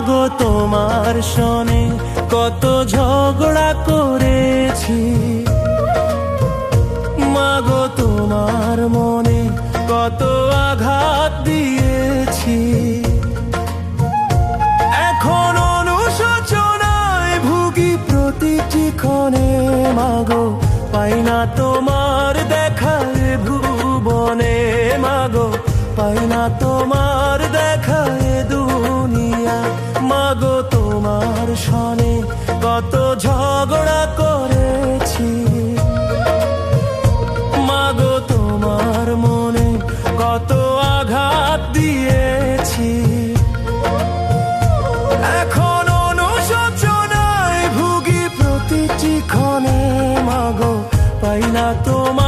মাগো তোমার সনে কত ঝগড়া করেছি, মাগো তোমার মনে কত আঘাত দিয়েছি। এখন অনুশোচনায় ভুগি প্রতিটি ক্ষণে, মাগো পাই না তোমার দেখা এ ভুবনে, মাগো পাই না তোমার দেখা এ দুনিয়া। মাগো তোমার সনে কত ঝগড়া করেছি, মাগো তোমার মনে কত আঘাত দিয়েছি। এখন অনুশোচনায় ভুগি প্রতিটি ক্ষণে, মাগো পাই না তোমার